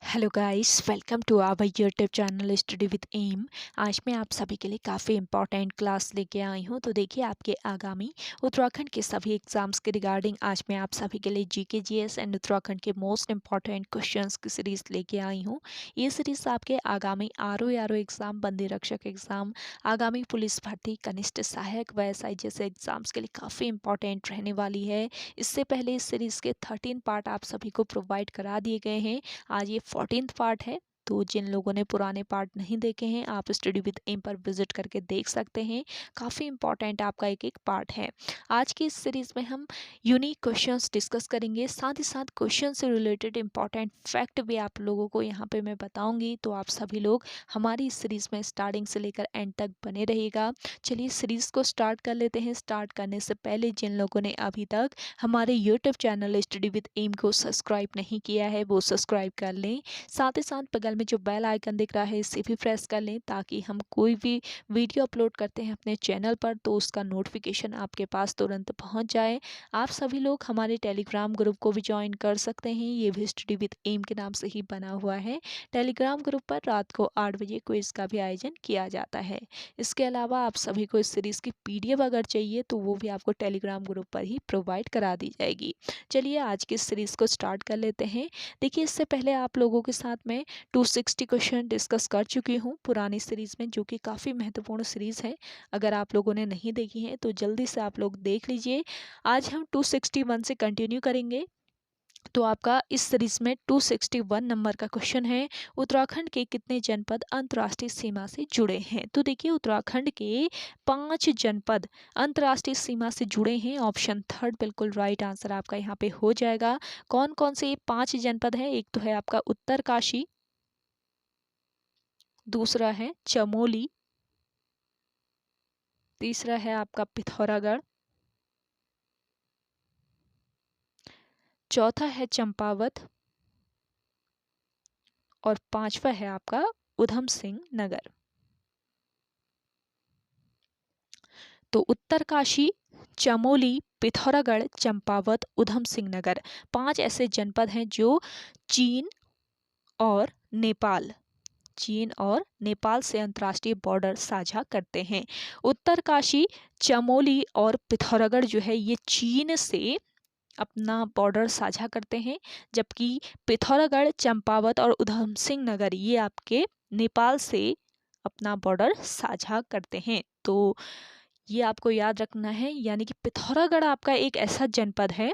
Hello guys, welcome to our YouTube channel study with M. आज मैं आप सभी के लिए काफ़ी इंपॉर्टेंट क्लास लेके आई हूँ। तो देखिए, आपके आगामी उत्तराखंड के सभी एग्जाम्स के रिगार्डिंग आज मैं आप सभी के लिए जीके जीएस एंड उत्तराखंड के मोस्ट इंपॉर्टेंट क्वेश्चंस की सीरीज़ लेके आई हूँ। ये सीरीज़ आपके आगामी आरओ एग्ज़ाम, बंदी रक्षक एग्ज़ाम, आगामी पुलिस भर्ती, कनिष्ठ सहायक व्यवसाय जैसे एग्जाम्स के लिए काफ़ी इंपॉर्टेंट रहने वाली है। इससे पहले इस सीरीज़ के 13 पार्ट आप सभी को प्रोवाइड करा दिए गए हैं। आज ये 14th पार्ट है। तो जिन लोगों ने पुराने पार्ट नहीं देखे हैं, आप स्टडी विद एम पर विजिट करके देख सकते हैं। काफ़ी इंपॉर्टेंट आपका एक एक पार्ट है। आज की इस सीरीज़ में हम यूनिक क्वेश्चंस डिस्कस करेंगे, साथ ही साथ क्वेश्चन से रिलेटेड इंपॉर्टेंट फैक्ट भी आप लोगों को यहाँ पे मैं बताऊंगी। तो आप सभी लोग हमारी इस सीरीज़ में स्टार्टिंग से लेकर एंड तक बने रहिएगा। चलिए सीरीज़ को स्टार्ट कर लेते हैं। स्टार्ट करने से पहले जिन लोगों ने अभी तक हमारे YouTube channel study with M को सब्सक्राइब नहीं किया है, वो सब्सक्राइब कर लें। साथ ही साथ बगल में जो बेल आइकन दिख रहा है, इसे भी प्रेस कर लें, ताकि हम कोई भी वीडियो अपलोड करते हैं अपने चैनल पर तो उसका नोटिफिकेशन आपके पास तुरंत पहुंच जाए। आप सभी लोग हमारे टेलीग्राम ग्रुप को भी ज्वाइन कर सकते हैं। ये भी स्टडी विद एम के नाम से ही बना हुआ है। टेलीग्राम ग्रुप पर रात को 8 बजे क्विज का भी आयोजन किया जाता है। इसके अलावा आप सभी को इस सीरीज़ की पीडीएफ अगर चाहिए तो वो भी आपको टेलीग्राम ग्रुप पर ही प्रोवाइड करा दी जाएगी। चलिए आज की सीरीज़ को स्टार्ट कर लेते हैं। देखिए, इससे पहले आप लोगों के साथ मैं 260 क्वेश्चन डिस्कस कर चुकी हूँ पुरानी सीरीज़ में, जो कि काफ़ी महत्वपूर्ण सीरीज़ है। अगर आप लोगों ने नहीं देखी है तो जल्दी से आप लोग देख लीजिए। आज हम 261 से कंटिन्यू करेंगे। तो आपका इस सीरीज में 261 नंबर का क्वेश्चन है, उत्तराखंड के कितने जनपद अंतर्राष्ट्रीय सीमा से जुड़े हैं। तो देखिए, उत्तराखंड के 5 जनपद अंतर्राष्ट्रीय सीमा से जुड़े हैं। ऑप्शन थर्ड बिल्कुल राइट आंसर आपका यहाँ पे हो जाएगा। कौन कौन से ये 5 जनपद हैं? एक तो है आपका उत्तरकाशी, दूसरा है चमोली, तीसरा है आपका पिथौरागढ़, चौथा है चंपावत और पांचवा है आपका उधम सिंह नगर। तो उत्तरकाशी, चमोली, पिथौरागढ़, चंपावत, उधम सिंह नगर, 5 ऐसे जनपद हैं जो चीन और नेपाल चीन और नेपाल से अंतर्राष्ट्रीय बॉर्डर साझा करते हैं। उत्तरकाशी, चमोली और पिथौरागढ़ जो है ये चीन से अपना बॉर्डर साझा करते हैं, जबकि पिथौरागढ़, चंपावत और उधम सिंह नगर ये आपके नेपाल से अपना बॉर्डर साझा करते हैं। तो ये आपको याद रखना है। यानी कि पिथौरागढ़ आपका एक ऐसा जनपद है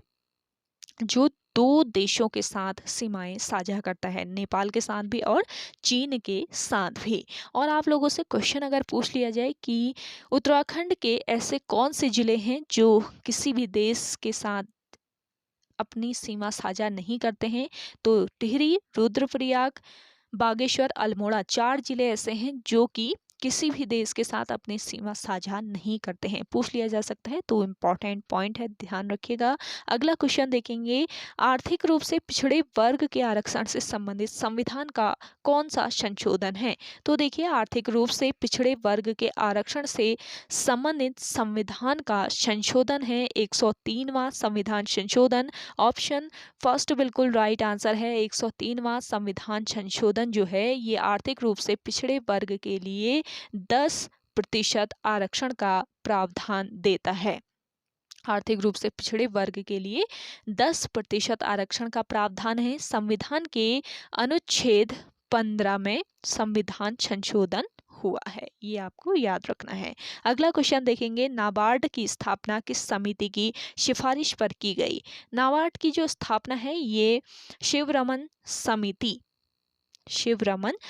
जो 2 देशों के साथ सीमाएं साझा करता है, नेपाल के साथ भी और चीन के साथ भी। और आप लोगों से क्वेश्चन अगर पूछ लिया जाए कि उत्तराखंड के ऐसे कौन से जिले हैं जो किसी भी देश के साथ अपनी सीमा साझा नहीं करते हैं, तो टिहरी, रुद्रप्रयाग, बागेश्वर, अल्मोड़ा 4 जिले ऐसे हैं जो कि किसी भी देश के साथ अपनी सीमा साझा नहीं करते हैं। पूछ लिया जा सकता है, तो इम्पॉर्टेंट पॉइंट है, ध्यान रखिएगा। अगला क्वेश्चन देखेंगे, आर्थिक रूप से पिछड़े वर्ग के आरक्षण से संबंधित संविधान का कौन सा संशोधन है। तो देखिए, आर्थिक रूप से पिछड़े वर्ग के आरक्षण से संबंधित संविधान का संशोधन है 103वां संविधान संशोधन। ऑप्शन फर्स्ट बिल्कुल राइट आंसर है। 103वां संविधान संशोधन जो है ये आर्थिक रूप से पिछड़े वर्ग के लिए 10% आरक्षण का प्रावधान देता है। आर्थिक रूप से पिछड़े वर्ग के लिए 10% आरक्षण का प्रावधान है। संविधान के अनुच्छेद 15 में संविधान संशोधन हुआ है, ये आपको याद रखना है। अगला क्वेश्चन देखेंगे, नाबार्ड की स्थापना किस समिति की सिफारिश पर की गई। नाबार्ड की जो स्थापना है ये शिवरमन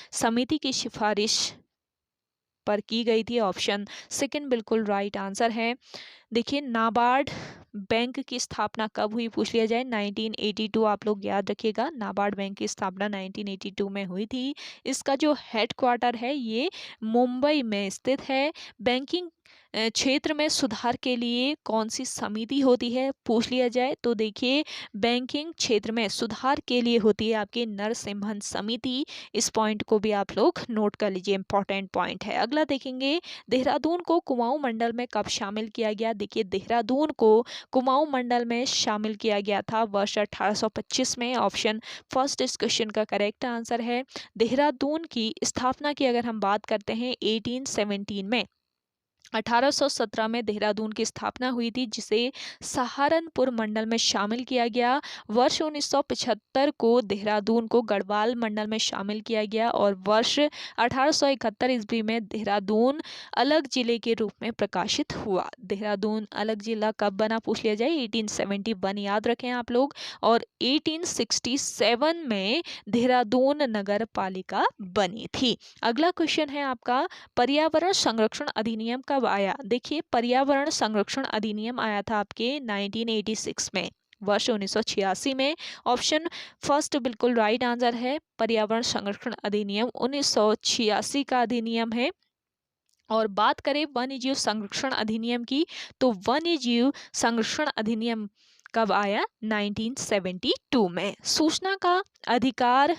समिति की सिफारिश पर की गई थी। ऑप्शन सेकंड बिल्कुल राइट आंसर है। देखिए, नाबार्ड बैंक की स्थापना कब हुई पूछ लिया जाए, 1982 आप लोग याद रखिएगा। नाबार्ड बैंक की स्थापना 1982 में हुई थी। इसका जो हेडक्वार्टर है ये मुंबई में स्थित है। बैंकिंग क्षेत्र में सुधार के लिए कौन सी समिति होती है पूछ लिया जाए तो देखिए बैंकिंग क्षेत्र में सुधार के लिए होती है आपकी नरसिम्हन समिति। इस पॉइंट को भी आप लोग नोट कर लीजिए, इंपॉर्टेंट पॉइंट है। अगला देखेंगे देहरादून को कुमाऊं मंडल में कब शामिल किया गया। देखिए देहरादून को कुमाऊं मंडल में शामिल किया गया था वर्ष 1825 में। ऑप्शन फर्स्ट इस क्वेश्चन का करेक्ट आंसर है। देहरादून की स्थापना की अगर हम बात करते हैं 1817 में, 1817 में देहरादून की स्थापना हुई थी जिसे सहारनपुर मंडल में शामिल किया गया। वर्ष 1975 को देहरादून को गढ़वाल मंडल में शामिल किया गया और वर्ष 1871 ईस्वी में देहरादून अलग जिले के रूप में प्रकाशित हुआ। देहरादून अलग जिला कब बना पूछ लिया जाए 1871 याद रखें आप लोग। और 1867 में देहरादून नगर पालिका बनी थी। अगला क्वेश्चन है आपका पर्यावरण संरक्षण अधिनियम कब आया। देखिए पर्यावरण संरक्षण अधिनियम आया था आपके 1986 में, वर्ष 1986 में। ऑप्शन फर्स्ट बिल्कुल राइट आंसर है। पर्यावरण संरक्षण अधिनियम 1986 का अधिनियम है। और बात करें वन्य जीव संरक्षण अधिनियम की तो वन्य जीव संरक्षण अधिनियम कब आया 1972 में। सूचना का अधिकार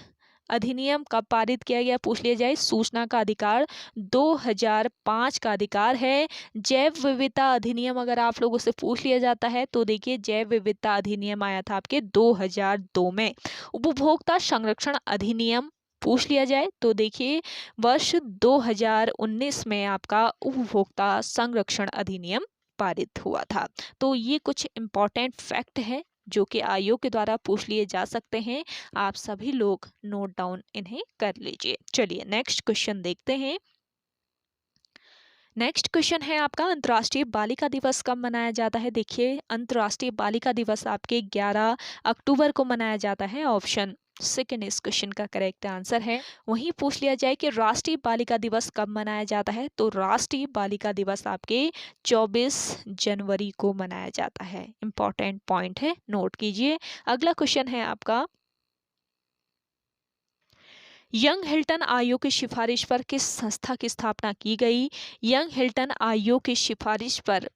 अधिनियम कब पारित किया गया पूछ लिया जाए। सूचना का अधिकार 2005 का अधिकार है। जैव विविधता अधिनियम अगर आप लोगों से पूछ लिया जाता है तो देखिए जैव विविधता अधिनियम आया था आपके 2002 में। उपभोक्ता संरक्षण अधिनियम पूछ लिया जाए तो देखिए वर्ष 2019 में आपका उपभोक्ता संरक्षण अधिनियम पारित हुआ था। तो ये कुछ इम्पोर्टेंट फैक्ट है जो कि आयोग के द्वारा पूछ लिए जा सकते हैं। आप सभी लोग नोट डाउन इन्हें कर लीजिए। चलिए नेक्स्ट क्वेश्चन देखते हैं। नेक्स्ट क्वेश्चन है आपका अंतर्राष्ट्रीय बालिका दिवस कब मनाया जाता है। देखिए अंतर्राष्ट्रीय बालिका दिवस आपके 11 अक्टूबर को मनाया जाता है। ऑप्शन सेकेंड इस क्वेश्चन का करेक्ट आंसर है। वहीं पूछ लिया जाए कि राष्ट्रीय बालिका दिवस कब मनाया जाता है तो राष्ट्रीय बालिका दिवस आपके 24 जनवरी को मनाया जाता है। इंपॉर्टेंट पॉइंट है, नोट कीजिए। अगला क्वेश्चन है आपका यंग हिल्टन आयोग की सिफारिश पर किस संस्था की स्थापना की गई। यंग हिल्टन आयोग की सिफारिश पर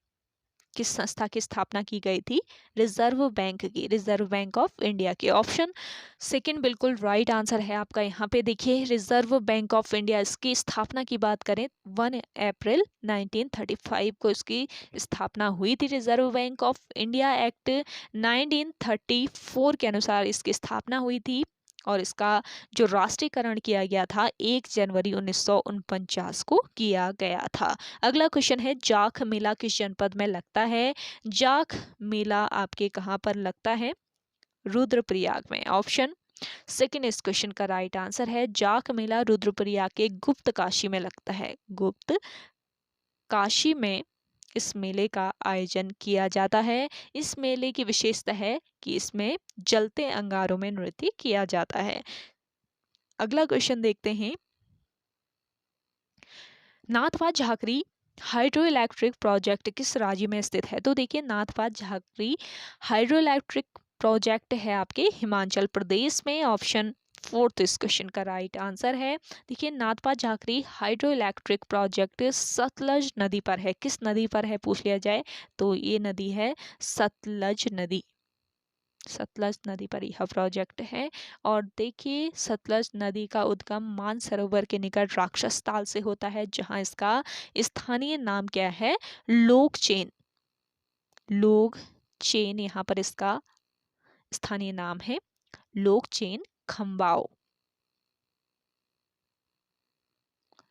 किस संस्था की स्थापना की गई थी। रिजर्व बैंक की, रिजर्व बैंक ऑफ इंडिया की। ऑप्शन सेकंड बिल्कुल राइट आंसर है आपका। यहाँ पे देखिए रिजर्व बैंक ऑफ इंडिया, इसकी स्थापना की बात करें 1 अप्रैल 1935 को इसकी स्थापना हुई थी। Reserve bank of India act 1934 के अनुसार इसकी स्थापना हुई थी और इसका जो राष्ट्रीयकरण किया गया था 1 जनवरी 1949 को किया गया था। अगला क्वेश्चन है जाख मेला किस जनपद में लगता है। जाख मेला आपके कहाँ पर लगता है, रुद्रप्रयाग में। ऑप्शन सेकंड इस क्वेश्चन का राइट आंसर है। जाख मेला रुद्रप्रयाग के गुप्त काशी में लगता है। गुप्त काशी में इस मेले का आयोजन किया जाता है। इस मेले की विशेषता है कि इसमें जलते अंगारों में नृत्य किया जाता है। अगला क्वेश्चन देखते हैं। Nathpa Jhakri hydro electric project किस राज्य में स्थित है। तो देखिए Nathpa Jhakri hydro electric project है आपके हिमाचल प्रदेश में। ऑप्शन फोर्थ इस क्वेश्चन का राइट आंसर है। देखिए Nathpa Jhakri hydro electric project Sutlej नदी पर है। किस नदी पर है पूछ लिया जाए तो ये नदी है सतलज नदी। सतलज नदी पर यह प्रोजेक्ट है। और देखिए सतलज नदी का उद्गम मानसरोवर के निकट राक्षस ताल से होता है जहां इसका स्थानीय नाम क्या है, लोगचेन। लोगचेन यहाँ पर इसका स्थानीय नाम है लोगचेन खंबाओ।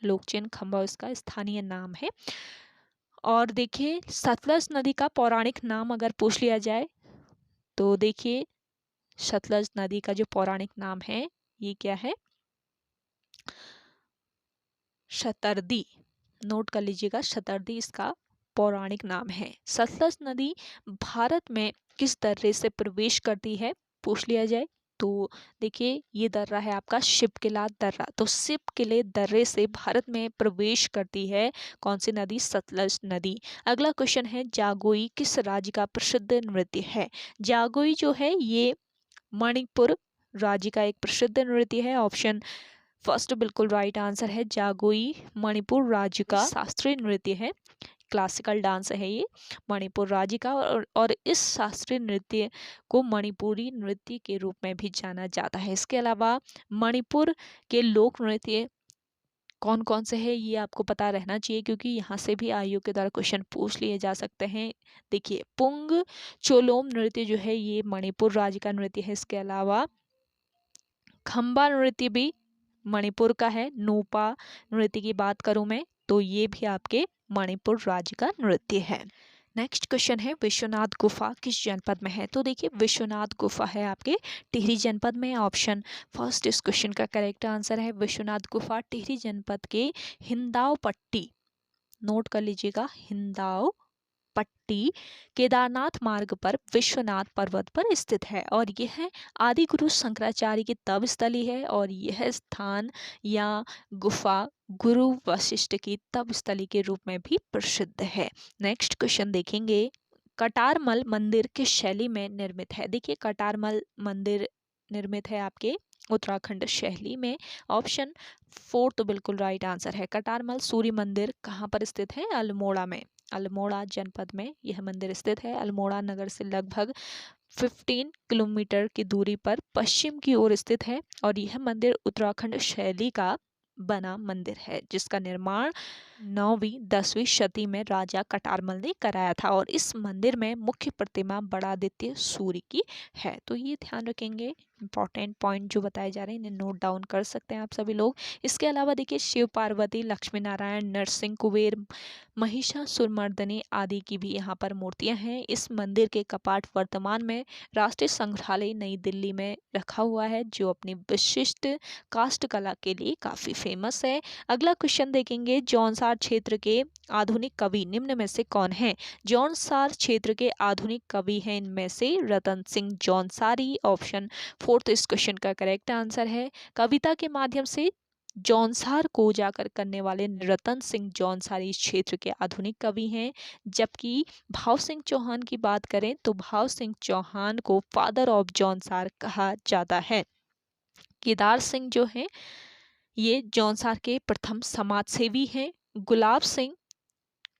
लोगचेन खंबाओ इसका स्थानीय नाम है। और देखिए सतलज नदी का पौराणिक नाम अगर पूछ लिया जाए तो देखिए सतलज नदी का जो पौराणिक नाम है ये क्या है, शतरदी। नोट कर लीजिएगा, शतरदी इसका पौराणिक नाम है। सतलज नदी भारत में किस दर्रे से प्रवेश करती है पूछ लिया जाए तो देखिए ये दर्रा है आपका शिवकिला दर्रा। तो शिवकिले दर्रे से भारत में प्रवेश करती है कौन सी नदी, सतलज नदी। अगला क्वेश्चन है जागोई किस राज्य का प्रसिद्ध नृत्य है। जागोई जो है ये मणिपुर राज्य का एक प्रसिद्ध नृत्य है। ऑप्शन फर्स्ट बिल्कुल राइट आंसर है। जागोई मणिपुर राज्य का शास्त्रीय नृत्य है। क्लासिकल डांस है ये मणिपुर राज्य का, और इस शास्त्रीय नृत्य को मणिपुरी नृत्य के रूप में भी जाना जाता है। इसके अलावा मणिपुर के लोक नृत्य कौन कौन से हैं ये आपको पता रहना चाहिए, क्योंकि यहाँ से भी आयोग के द्वारा क्वेश्चन पूछ लिए जा सकते हैं। देखिए पुंग चोलोम नृत्य जो है ये मणिपुर राज्य का नृत्य है। इसके अलावा खम्बा नृत्य भी मणिपुर का है। नूपा नृत्य की बात करूं मैं तो ये भी आपके मणिपुर राज्य का नृत्य है। नेक्स्ट क्वेश्चन है विश्वनाथ गुफा किस जनपद में है। तो देखिए विश्वनाथ गुफा है आपके टिहरी जनपद में। ऑप्शन फर्स्ट इस क्वेश्चन का करेक्ट आंसर है। विश्वनाथ गुफा टिहरी जनपद के हिंदाव पट्टी, नोट कर लीजिएगा, हिंदाव पट्टी केदारनाथ मार्ग पर विश्वनाथ पर्वत पर स्थित है, और यह आदि गुरु शंकराचार्य की तप स्थली है, और यह स्थान या गुफा गुरु वशिष्ठ की तप स्थली के रूप में भी प्रसिद्ध है। नेक्स्ट क्वेश्चन देखेंगे, कटारमल मंदिर किस शैली में निर्मित है। देखिए कटारमल मंदिर निर्मित है आपके उत्तराखंड शैली में। ऑप्शन फोर तो बिल्कुल राइट आंसर है। कटारमल सूर्य मंदिर कहाँ पर स्थित है, अल्मोड़ा में, अल्मोड़ा जनपद में यह मंदिर स्थित है। अल्मोड़ा नगर से लगभग 15 किलोमीटर की दूरी पर पश्चिम की ओर स्थित है, और यह मंदिर उत्तराखंड शैली का बना मंदिर है, जिसका निर्माण 9वीं 10वीं शती में राजा कटारमल ने कराया था, और इस मंदिर में मुख्य प्रतिमा बड़ादित्य सूर्य की है। तो ये ध्यान रखेंगे, इंपॉर्टेंट पॉइंट जो बताए जा रहे हैं इन्हें नोट डाउन कर सकते हैं आप सभी लोग। इसके अलावा देखिए शिव पार्वती, लक्ष्मी नारायण, नरसिंह कुबेर, महिषासुरमर्दिनी आदि की भी यहाँ पर मूर्तियां हैं। इस मंदिर के कपाट वर्तमान में राष्ट्रीय संग्रहालय नई दिल्ली में रखा हुआ है, जो अपनी विशिष्ट काष्ठ कला के लिए काफी फेमस है। अगला क्वेश्चन देखेंगे, जौनसार क्षेत्र के आधुनिक कवि निम्न में से कौन है। जौनसार क्षेत्र के आधुनिक कवि हैं इनमें से रतन सिंह जौनसारी। ऑप्शन फोर्थ इस क्वेश्चन का करेक्ट आंसर है। कविता के माध्यम से जौनसार को उजागर करने वाले रतन सिंह जौनसारी इस क्षेत्र के आधुनिक कवि हैं। जबकि भाव सिंह चौहान की बात करें तो भाव सिंह चौहान को फादर ऑफ जौनसार कहा जाता है। केदार सिंह जो हैं ये जौनसार के प्रथम समाज सेवी हैं। गुलाब सिंह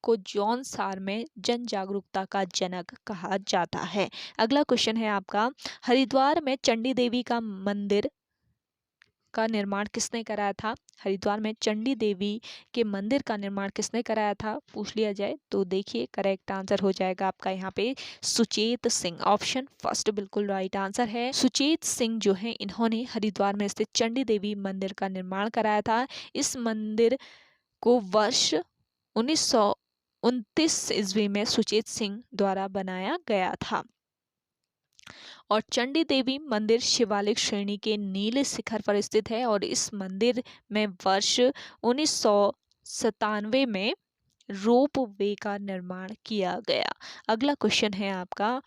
को जौनसार में जन जागरूकता का जनक कहा जाता है। अगला क्वेश्चन है आपका, हरिद्वार में चंडी देवी का मंदिर का निर्माण किसने कराया था। हरिद्वार में चंडी देवी के मंदिर का निर्माण किसने कराया था पूछ लिया जाए तो देखिए करेक्ट आंसर हो जाएगा आपका यहाँ पे सुचेत सिंह। ऑप्शन फर्स्ट बिल्कुल राइट आंसर है। सुचेत सिंह जो है इन्होंने हरिद्वार में स्थित चंडी देवी मंदिर का निर्माण कराया था। इस मंदिर को वर्ष 1929 ईस्वी में सुचेत सिंह द्वारा बनाया गया था, और चंडी देवी मंदिर शिवालिक श्रेणी के नीले शिखर पर स्थित है, और इस मंदिर में वर्ष 1997 में रोप वे का निर्माण किया गया। अगला क्वेश्चन है आपका,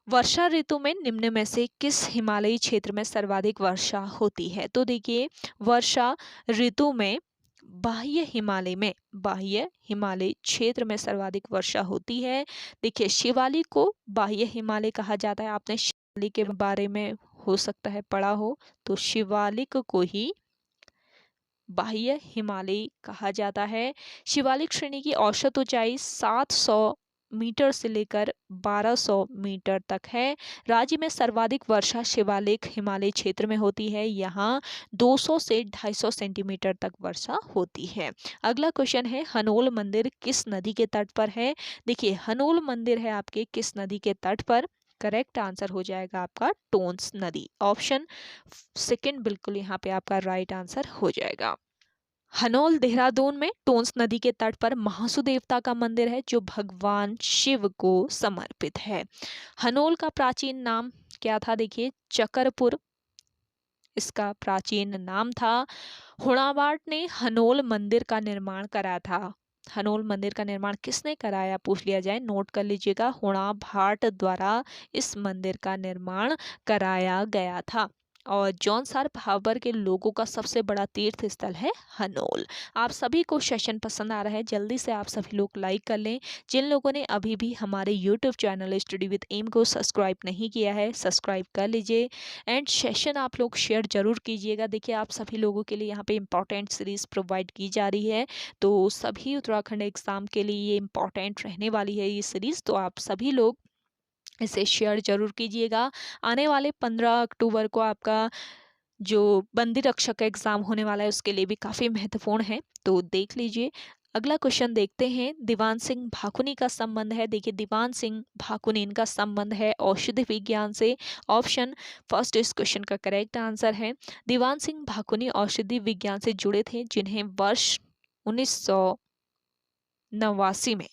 वर्षा ऋतु में निम्न में से किस हिमालयी क्षेत्र में सर्वाधिक वर्षा होती है। तो देखिए वर्षा ऋतु में बाह्य हिमालय क्षेत्र में सर्वाधिक वर्षा होती है। देखिए शिवालिक को बाह्य हिमालय कहा जाता है। आपने शिवालिक के बारे में हो सकता है पढ़ा हो, तो शिवालिक को ही बाह्य हिमालय कहा जाता है। शिवालिक श्रेणी की औसत ऊंचाई 700 मीटर से लेकर 1200 मीटर तक है। राज्य में सर्वाधिक वर्षा शिवालिक हिमालय क्षेत्र में होती है। यहाँ 200 से 250 सेंटीमीटर तक वर्षा होती है। अगला क्वेश्चन है, हनोल मंदिर किस नदी के तट पर है। देखिए हनोल मंदिर है आपके किस नदी के तट पर। करेक्ट आंसर हो जाएगा आपका टोंस नदी। ऑप्शन सेकंड बिल्कुल यहाँ पे आपका राइट आंसर हो जाएगा। हनोल देहरादून में टोंस नदी के तट पर महासु देवता का मंदिर है जो भगवान शिव को समर्पित है। हनोल का प्राचीन नाम क्या था। देखिए चकरपुर इसका प्राचीन नाम था। हुणाबाट ने हनोल मंदिर का निर्माण कराया था। हनोल मंदिर का निर्माण किसने कराया पूछ लिया जाए, नोट कर लीजिएगा, हुणाबाट द्वारा इस मंदिर का निर्माण कराया गया था। और जौनसार भाबर के लोगों का सबसे बड़ा तीर्थ स्थल है हनोल। आप सभी को सेशन पसंद आ रहा है, जल्दी से आप सभी लोग लाइक कर लें। जिन लोगों ने अभी भी हमारे YouTube channel study with M को सब्सक्राइब नहीं किया है, सब्सक्राइब कर लीजिए एंड सेशन आप लोग शेयर जरूर कीजिएगा। देखिए आप सभी लोगों के लिए यहाँ पे इंपॉर्टेंट सीरीज प्रोवाइड की जा रही है, तो सभी उत्तराखंड एग्जाम के लिए ये इंपॉर्टेंट रहने वाली है ये सीरीज, तो आप सभी लोग इसे शेयर जरूर कीजिएगा। आने वाले 15 अक्टूबर को आपका जो बंदी रक्षक का एग्जाम होने वाला है उसके लिए भी काफ़ी महत्वपूर्ण है, तो देख लीजिए। अगला क्वेश्चन देखते हैं, दीवान सिंह भाकुनी का संबंध है। देखिए दीवान सिंह भाकुनी इनका संबंध है औषधि विज्ञान से। ऑप्शन फर्स्ट इस क्वेश्चन का करेक्ट आंसर है। दीवान सिंह भाकुनी औषधि विज्ञान से जुड़े थे, जिन्हें वर्ष 1989 में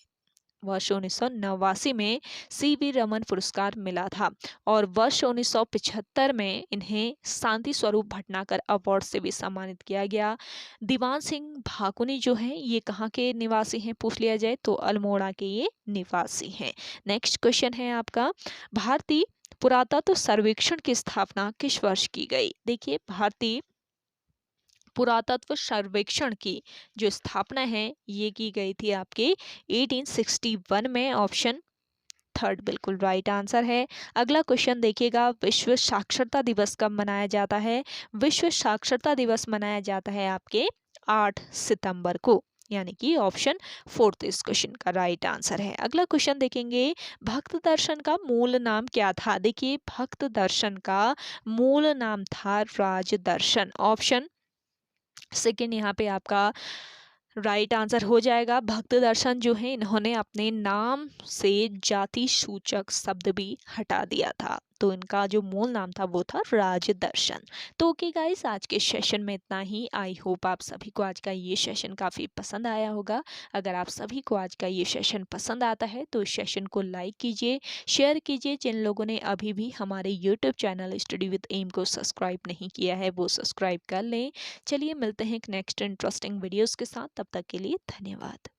1989 में सीवी रमन पुरस्कार मिला था और वर्ष 1975 में इन्हें शांति स्वरूप भटनागर अवार्ड से भी सम्मानित किया गया। दीवान सिंह भाकुनी जो हैं ये कहाँ के निवासी हैं पूछ लिया जाए तो अल्मोड़ा के ये निवासी हैं। नेक्स्ट क्वेश्चन है आपका, भारतीय पुरातत्व सर्वेक्षण की स्थापना किस वर्ष की गई? देखिए भारतीय पुरातत्व सर्वेक्षण की जो स्थापना है ये की गई थी आपके 1861 में। ऑप्शन थर्ड बिल्कुल राइट आंसर है। अगला क्वेश्चन देखिएगा, विश्व साक्षरता दिवस कब मनाया जाता है? विश्व साक्षरता दिवस मनाया जाता है आपके 8 सितंबर को, यानी कि ऑप्शन फोर्थ इस क्वेश्चन का राइट आंसर है। अगला क्वेश्चन देखेंगे, भक्त दर्शन का मूल नाम क्या था? देखिए भक्त दर्शन का मूल नाम था राजदर्शन। ऑप्शन सेकेंड यहाँ पे आपका राइट आंसर हो जाएगा। भक्त दर्शन जो है इन्होंने अपने नाम से जाति सूचक शब्द भी हटा दिया था, तो इनका जो मूल नाम था वो था राजदर्शन। तो ओके गाइस, आज के सेशन में इतना ही। आई होप आप सभी को आज का ये सेशन काफ़ी पसंद आया होगा। अगर आप सभी को आज का ये सेशन पसंद आता है तो इस सेशन को लाइक कीजिए, शेयर कीजिए। जिन लोगों ने अभी भी हमारे YouTube channel study with M को सब्सक्राइब नहीं किया है वो सब्सक्राइब कर लें। चलिए मिलते हैं एक नेक्स्ट इंटरेस्टिंग वीडियोज़ के साथ, तब तक के लिए धन्यवाद।